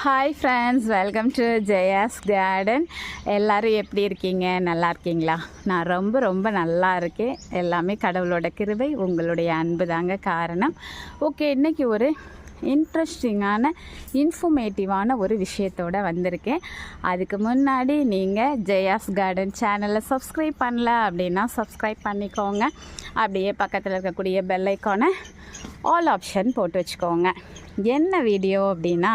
Hi friends, welcome to Jaya's garden. எல்லோரும் எப்படி இருக்கீங்க? நல்லா இருக்கீங்களா? நான் ரொம்ப ரொம்ப நல்லா இருக்கேன். எல்லாமே கடவுளோட கிருபை, உங்களுடைய அன்பு தாங்க காரணம். ஓகே, இன்றைக்கி ஒரு இன்ட்ரெஸ்டிங்கான இன்ஃபர்மேட்டிவான ஒரு விஷயத்தோடு வந்திருக்கேன். அதுக்கு முன்னாடி நீங்கள் ஜெயாஸ் கார்டன் சேனலை சப்ஸ்கிரைப் பண்ணல அப்படின்னா சப்ஸ்கிரைப் பண்ணிக்கோங்க. அப்படியே பக்கத்தில் இருக்கக்கூடிய பெல் ஐக்கானை ஆல் ஆப்ஷன் போட்டு வச்சுக்கோங்க. என்ன வீடியோ அப்படின்னா,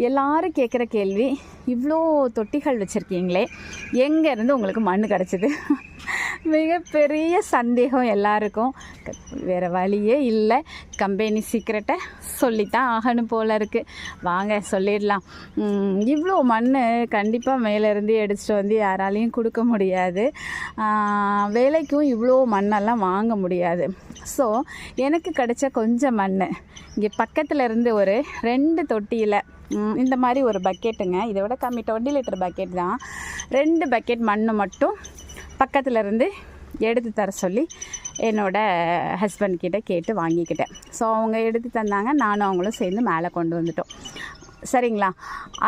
எல்லோரும் கேட்குற கேள்வி, இவ்வளோ தொட்டிகள் வச்சுருக்கீங்களே, எங்கேருந்து உங்களுக்கு மண் கிடச்சிது? மிகப்பெரிய சந்தேகம் எல்லாருக்கும். வேறு வழியே இல்லை, கம்பெனி சீக்ரெட்டை சொல்லித்தான் ஆகணும் போல் இருக்குது. வாங்க சொல்லிடலாம். இவ்வளோ மண் கண்டிப்பாக மேலேருந்து எடுத்துகிட்டு வந்து யாராலையும் கொடுக்க முடியாது. வேலைக்கும் இவ்வளோ மண்ணெல்லாம் வாங்க முடியாது. ஸோ எனக்கு கிடைச்ச கொஞ்சம் மண் இங்கே பக்கத்தில் இருந்து ஒரு 2 தொட்டியில் இந்த மாதிரி ஒரு பக்கெட்டுங்க, இதை விட கம்மி 20 லிட்டர் பக்கெட் தான். 2 பக்கெட் மண் மட்டும் பக்கத்தில் இருந்து எடுத்து தர சொல்லி என்னோடய ஹஸ்பண்ட்கிட்ட கேட்டு வாங்கிக்கிட்டேன். ஸோ அவங்க எடுத்து தந்தாங்க, நானும் அவங்களும் சேர்ந்து மேலே கொண்டு வந்துட்டோம். சரிங்களா?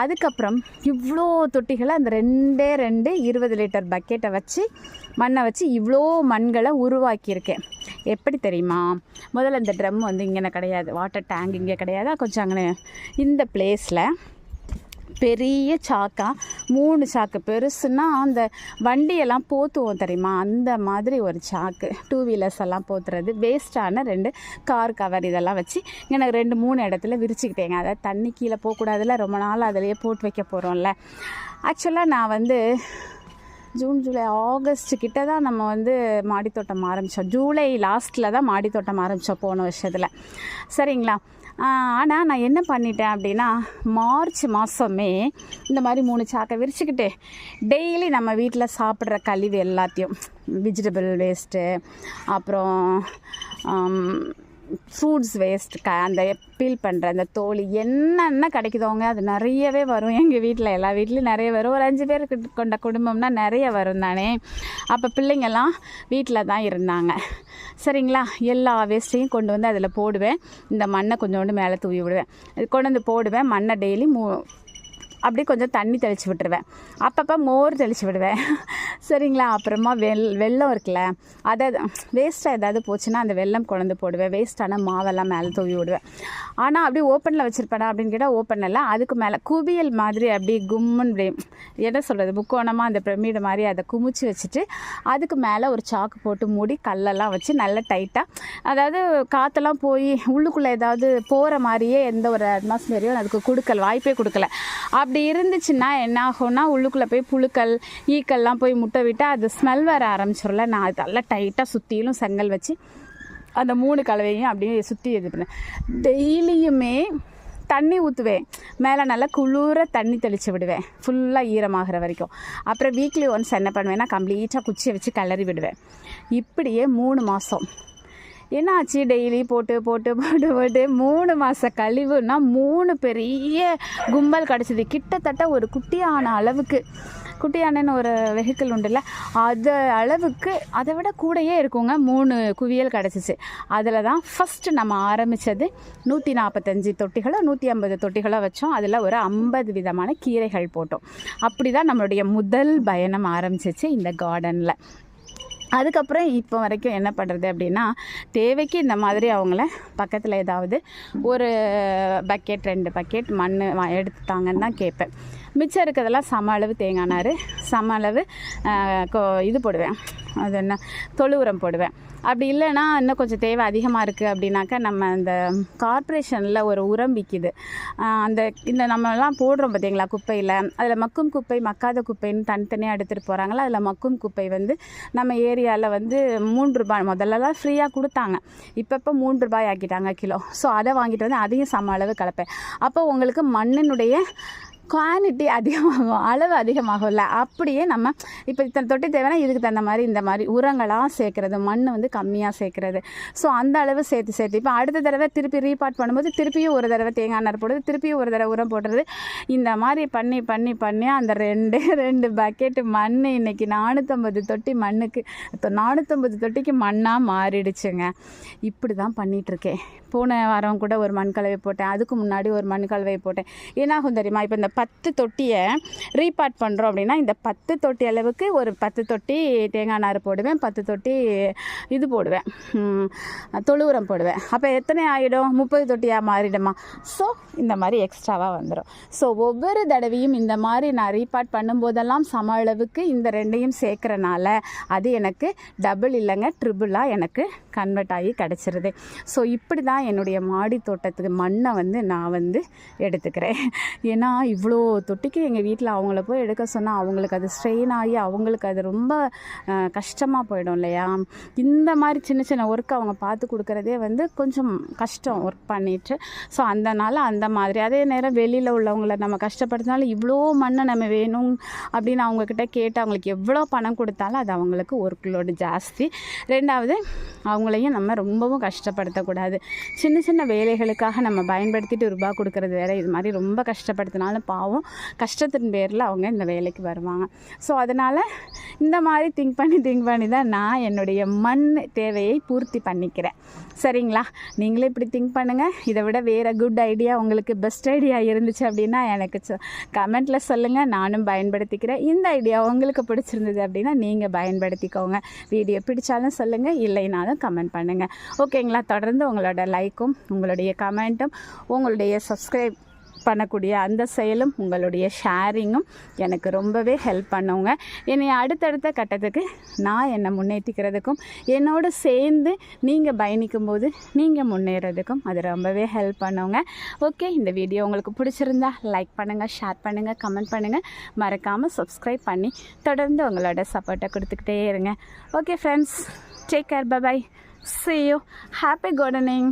அதுக்கப்புறம் இவ்வளோ தொட்டிகளை அந்த 2 20 லிட்டர் பக்கெட்டை வச்சு மண்ணை வச்சு இவ்வளோ மண்களை உருவாக்கியிருக்கேன். எப்படி தெரியுமா? முதல்ல இந்த ட்ரம் வந்து இங்கே கிடையாது, வாட்டர் டேங்க் இங்கே கிடையாது, கொஞ்சம் அங்கே இந்த பிளேஸில் பெரிய சாக்கா 3 சாக்கு பெருசுன்னா அந்த வண்டியெல்லாம் போத்துவோம் தெரியுமா, அந்த மாதிரி ஒரு சாக்கு, 2 வீலர்ஸ் எல்லாம் போத்துறது, வேஸ்ட்டான 2 கார் கவர் இதெல்லாம் வச்சு எனக்கு 2-3 இடத்துல விரிச்சுக்கிட்டேங்க. அதாவது தண்ணி கீழே போகக்கூடாதுல, ரொம்ப நாள் அதிலேயே போட்டு வைக்க போகிறோம்ல. ஆக்சுவலாக நான் வந்து ஜூன் ஜூலை ஆகஸ்ட் கிட்ட தான் நம்ம வந்து மாடித்தோட்டம் ஆரம்பித்தோம். ஜூலை லாஸ்ட்டில் தான் மாடித்தோட்டம் ஆரம்பித்தோம் போன வருஷத்தில். சரிங்களா? ஆனால் நான் என்ன பண்ணிட்டேன் அப்படின்னா, மார்ச் மாதமே இந்த மாதிரி 3 சாக்கை விரிச்சுக்கிட்டு டெய்லி நம்ம வீட்டில் சாப்பிட்ற கழிவு எல்லாத்தையும், வெஜிடபிள் வேஸ்ட்டு, அப்புறம் ஃப்ரூட்ஸ் வேஸ்ட், அந்த பீல் பண்ணுற அந்த தோல் என்னென்ன கிடைக்குதோங்க அது நிறையவே வரும். எங்கள் வீட்டில் எல்லா வீட்லேயும் நிறைய வரும். ஒரு 5 பேர் கொண்ட குடும்பம்னா நிறைய வரும் தானே. அப்போ பிள்ளைங்கள்லாம் வீட்டில் தான் இருந்தாங்க. சரிங்களா? எல்லா வேஸ்ட்டையும் கொண்டு வந்து அதில் போடுவேன். இந்த மண்ணை கொஞ்சோண்டு மேலே தூவி விடுவேன், கொண்டு வந்து போடுவேன். மண்ணை டெய்லி அப்படியே கொஞ்சம் தண்ணி தெளித்து விட்டுருவேன். அப்பப்போ மோர் தெளித்து விடுவேன். சரிங்களா? அப்புறமா வெல்லம் இருக்குல்ல, அதை வேஸ்ட்டாக ஏதாவது போச்சுன்னா அந்த வெல்லம் கொண்டு போடுவேன். வேஸ்ட்டான மாவெல்லாம் மேலே தூவி விடுவேன். ஆனால் அப்படியே ஓப்பனில் வச்சுருப்பேனா அப்படின்னு கேட்டால் ஓப்பன் இல்லை, அதுக்கு மேலே குவியல் மாதிரி அப்படி கும்முன்னு என்ன சொல்கிறது, முக்கோணமாக அந்த பிரமிடு மாதிரி அதை குமிச்சு வச்சுட்டு அதுக்கு மேலே ஒரு சாக்கு போட்டு மூடி கல்லெல்லாம் வச்சு நல்லா டைட்டாக, அதாவது காற்றெல்லாம் போய் உள்ளுக்குள்ளே ஏதாவது போகிற மாதிரியே எந்த ஒரு அட்மாஸ்பியரையும் அதுக்கு வாய்ப்பே கொடுக்கல. அப்படி இருந்துச்சுன்னா என்ன ஆகும்னா, உள்ளுக்குள்ளே போய் புழுக்கள் ஈக்கள்லாம் போய் முட்டை விட்டால் அது ஸ்மெல் வர ஆரம்பிச்சிடல. நான் அதெல்லாம் டைட்டாக சுற்றிலும் செங்கல் வச்சு அந்த 3 கலவையும் அப்படியே சுற்றி இது பண்ணேன். டெய்லியுமே தண்ணி ஊற்றுவேன், மேலே நல்லா குளிர தண்ணி தெளித்து விடுவேன் ஃபுல்லாக ஈரமாகிற வரைக்கும். அப்புறம் வீக்லி ஒன்ஸ் என்ன பண்ணுவேன்னா, கம்ப்ளீட்டாக குச்சியை வச்சு கிளறி விடுவேன். இப்படியே 3 மாதம் என்னாச்சு, டெய்லி போட்டு 3 மாத கழிவுன்னா 3 பெரிய கும்பல் கிடச்சிது. கிட்டத்தட்ட ஒரு குட்டியான அளவுக்கு, குட்டியானன்னு ஒரு வெஹிக்கிள் உண்டுல்ல, அது அளவுக்கு, அதை விட கூடயே இருக்குங்க, 3 குவியல் கிடச்சிச்சு. அதில் தான் ஃபஸ்ட்டு நம்ம ஆரம்பித்தது 145 தொட்டிகளோ 150 தொட்டிகளோ வச்சோம். அதில் ஒரு 50 விதமான கீரைகள் போட்டோம். அப்படி தான் நம்மளுடைய முதல் பயணம் ஆரம்பிச்சிச்சு இந்த கார்டனில். அதுக்கப்புறம் இப்போ வரைக்கும் என்ன பண்ணுறது அப்படின்னா, தேவைக்கு இந்த மாதிரி அவங்கள பக்கத்தில் ஏதாவது ஒரு பக்கெட் 2 பக்கெட் மண் எடுத்துட்டாங்கன்னு தான் கேட்பேன். மிச்சம் இருக்கிறதெல்லாம் சம அளவு தேங்காய் நார், சம அளவு இது போடுவேன், அது என்ன, தொழு உரம் போடுவேன். அப்படி இல்லைன்னா இன்னும் கொஞ்சம் தேவை அதிகமாக இருக்குது அப்படின்னாக்கா, நம்ம அந்த கார்ப்பரேஷனில் ஒரு உரம் விற்கிது, இந்த நம்மலாம் போடுறோம் பார்த்தீங்களா குப்பையில், அதில் மக்கும் குப்பை மக்காத குப்பைன்னு தனித்தனியாக எடுத்துகிட்டு போகிறாங்களா. அதில் மக்கும் குப்பை வந்து நம்ம ஏரியாவில் வந்து 3 ரூபாய், முதல்லலாம் ஃப்ரீயாக கொடுத்தாங்க, இப்போ 3 ரூபாய் ஆக்கிட்டாங்க கிலோ. ஸோ அதை வாங்கிட்டு வந்து அதையும் சம அளவு கலப்பேன். அப்போ உங்களுக்கு மண்ணினுடைய குவாலிட்டி அதிகமாகும், அளவு அதிகமாகும்ல. அப்படியே நம்ம இப்போ இத்தனை தொட்டி தேவைன்னா இதுக்கு தகுந்த மாதிரி இந்த மாதிரி உரங்களாக சேர்க்குறது, மண் வந்து கம்மியாக சேர்க்குறது. ஸோ அந்த அளவு சேர்த்து இப்போ அடுத்த தடவை திருப்பி ரீபார்ட் பண்ணும்போது திருப்பியும் ஒரு தடவை தேங்காய் நார் போடுறது, திருப்பியும் ஒரு தடவை உரம் போடுறது. இந்த மாதிரி பண்ணி அந்த 2 பக்கெட்டு மண் இன்றைக்கி 450 தொட்டி மண்ணுக்கு, 450 தொட்டிக்கு மண்ணாக மாறிடுச்சுங்க. இப்படி தான் பண்ணிகிட்ருக்கேன். போன வாரம் கூட ஒரு மண் கலவை போட்டேன், அதுக்கு முன்னாடி ஒரு மண் கலவை போட்டேன். என்னாகும் தெரியுமா, இப்போ இந்த 10 தொட்டியை ரீபார்ட் பண்ணுறோம் அப்படின்னா இந்த 10 தொட்டி அளவுக்கு ஒரு 10 தொட்டி தேங்காய் நார் போடுவேன், 10 தொட்டி இது போடுவேன், தொழு உரம் போடுவேன். அப்போ எத்தனை ஆகிடும், 30 தொட்டியாக மாறிடுமா. ஸோ இந்த மாதிரி எக்ஸ்ட்ராவாக வந்துடும். ஸோ ஒவ்வொரு தடவையும் இந்த மாதிரி நான் ரீபார்ட் பண்ணும்போதெல்லாம் சம அளவுக்கு இந்த ரெண்டையும் சேர்க்குறனால அது எனக்கு டபுள் இல்லைங்க, ட்ரிபிளாக எனக்கு கன்வெர்ட் ஆகி கிடச்சிருது. ஸோ இப்படி தான் என்னுடைய மாடி தோட்டத்துக்கு மண்ணை நான் எடுத்துக்கிறேன். ஏன்னா இவ்வளோ தொட்டிக்கு எங்கள் வீட்டில் அவங்கள போய் எடுக்க சொன்னால் அவங்களுக்கு அது ஸ்ட்ரெயின் ஆகி அவங்களுக்கு அது ரொம்ப கஷ்டமாக போயிடும் இல்லையா. இந்த மாதிரி சின்ன சின்ன ஒர்க் அவங்க பார்த்து கொடுக்குறதே கொஞ்சம் கஷ்டம் ஒர்க் பண்ணிட்டு. ஸோ அதனால் அந்த மாதிரி அதே நேரம் வெளியில் உள்ளவங்களை நம்ம கஷ்டப்படுத்தினாலும் இவ்வளோ மண்ணை நம்ம வேணும் அப்படின்னு அவங்கக்கிட்ட கேட்டு அவங்களுக்கு எவ்வளோ பணம் கொடுத்தாலும் அது அவங்களுக்கு ஒர்க் லோடு ஜாஸ்தி. ரெண்டாவது அவங்களையும் நம்ம ரொம்பவும் கஷ்டப்படுத்தக்கூடாது. சின்ன சின்ன வேலைகளுக்காக நம்ம பயன்படுத்திட்டு ரூபா கொடுக்குறது வேறு, இது மாதிரி ரொம்ப கஷ்டப்படுத்தினாலும் பாவம் கஷ்டத்தின் பேரில் அவங்க இந்த வேலைக்கு வருவாங்க. ஸோ அதனால் இந்த மாதிரி திங்க் பண்ணி தான் நான் என்னுடைய மண் தேவையை பூர்த்தி பண்ணிக்கிறேன். சரிங்களா, நீங்களே இப்படி திங்க் பண்ணுங்கள். இதை விட வேறு குட் ஐடியா உங்களுக்கு பெஸ்ட் ஐடியா இருந்துச்சு அப்படின்னா எனக்கு கமெண்ட்டில் சொல்லுங்கள், நானும் பயன்படுத்திக்கிறேன். இந்த ஐடியா உங்களுக்கு பிடிச்சிருந்தது அப்படின்னா நீங்கள் பயன்படுத்திக்கோங்க. வீடியோ பிடிச்சாலும் சொல்லுங்கள், இல்லைனாலும் கமெண்ட் பண்ணுங்கள். ஓகேங்களா, தொடர்ந்து உங்களோட லைக்கும் உங்களுடைய கமெண்ட்டும் உங்களுடைய சப்ஸ்கிரைப் பண்ணக்கூடிய அந்த செயலும் உங்களுடைய ஷேரிங்கும் எனக்கு ரொம்பவே ஹெல்ப் பண்ணுங்க. என்னை அடுத்தடுத்த கட்டத்துக்கு நான் என்னை முன்னேற்றிக்கிறதுக்கும் என்னோடு சேர்ந்து நீங்கள் பயணிக்கும் போது நீங்கள் முன்னேறதுக்கும் அது ரொம்பவே ஹெல்ப் பண்ணுங்க. ஓகே, இந்த வீடியோ உங்களுக்கு பிடிச்சிருந்தா லைக் பண்ணுங்கள், ஷேர் பண்ணுங்கள், கமெண்ட் பண்ணுங்கள், மறக்காமல் சப்ஸ்கிரைப் பண்ணி தொடர்ந்து உங்களோட சப்போர்ட்டை கொடுத்துக்கிட்டே இருங்க. Okay friends, take care, bye bye, see you, happy gardening.